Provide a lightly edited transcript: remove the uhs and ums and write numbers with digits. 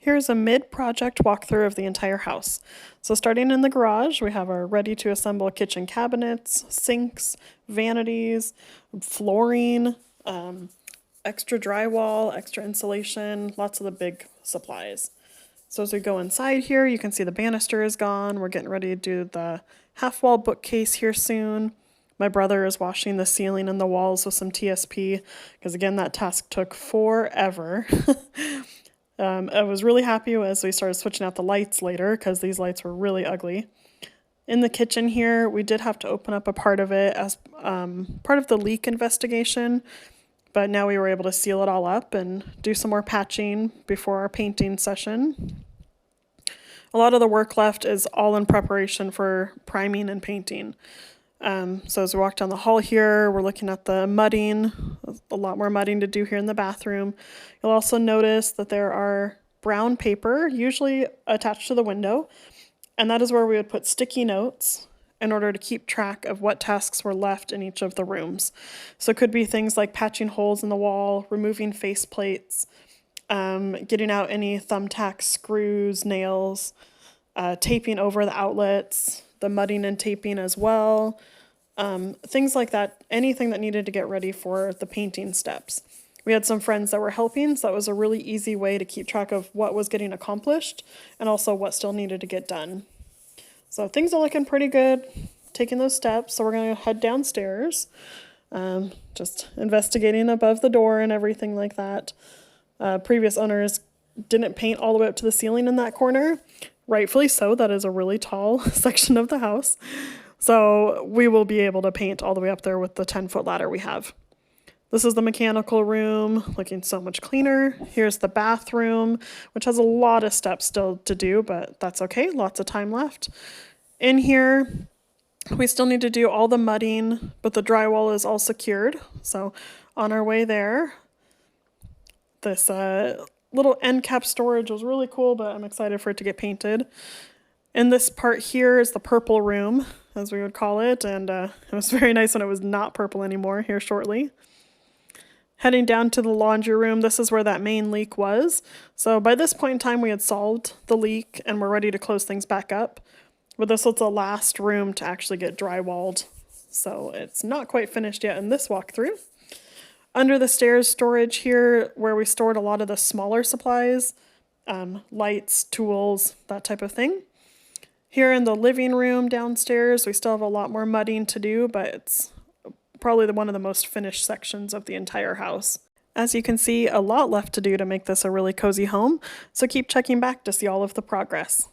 Here's a mid-project walkthrough of the entire house. So starting in the garage, we have our ready-to-assemble kitchen cabinets, sinks, vanities, flooring, extra drywall, extra insulation, lots of the big supplies. So as we go inside here, you can see the banister is gone. We're getting ready to do the half-wall bookcase here soon. My brother is washing the ceiling and the walls with some TSP, because again, that task took forever. I was really happy as we started switching out the lights later, because these lights were really ugly. In the kitchen here, we did have to open up a part of it as part of the leak investigation, but now we were able to seal it all up and do some more patching before our painting session. A lot of the work left is all in preparation for priming and painting. So as we walk down the hall here, we're looking at the mudding, a lot more mudding to do here in the bathroom. You'll also notice that there are brown paper, usually attached to the window, and that is where we would put sticky notes in order to keep track of what tasks were left in each of the rooms. So it could be things like patching holes in the wall, removing face plates, getting out any thumbtacks, screws, nails, taping over the outlets, the mudding and taping as well, things like that, anything that needed to get ready for the painting steps. We had some friends that were helping, so that was a really easy way to keep track of what was getting accomplished and also what still needed to get done. So things are looking pretty good, taking those steps. So we're going to head downstairs, just investigating above the door and everything like that. Previous owners didn't paint all the way up to the ceiling in that corner. Rightfully so, that is a really tall section of the house. So we will be able to paint all the way up there with the 10-foot ladder we have. This is the mechanical room, looking so much cleaner. Here's the bathroom, which has a lot of steps still to do, but that's okay, lots of time left. In here, we still need to do all the mudding, but the drywall is all secured, so on our way there. This little end cap storage was really cool, but I'm excited for it to get painted. And this part here is the purple room, as we would call it, and it was very nice when it was not purple anymore here shortly. Heading down to the laundry room, this is where that main leak was. So by this point in time, we had solved the leak and we're ready to close things back up. But this was the last room to actually get drywalled. So it's not quite finished yet in this walkthrough. Under the stairs storage here, where we stored a lot of the smaller supplies, lights, tools, that type of thing. Here in the living room downstairs, we still have a lot more mudding to do, but it's probably one of the most finished sections of the entire house. As you can see, a lot left to do to make this a really cozy home, so keep checking back to see all of the progress.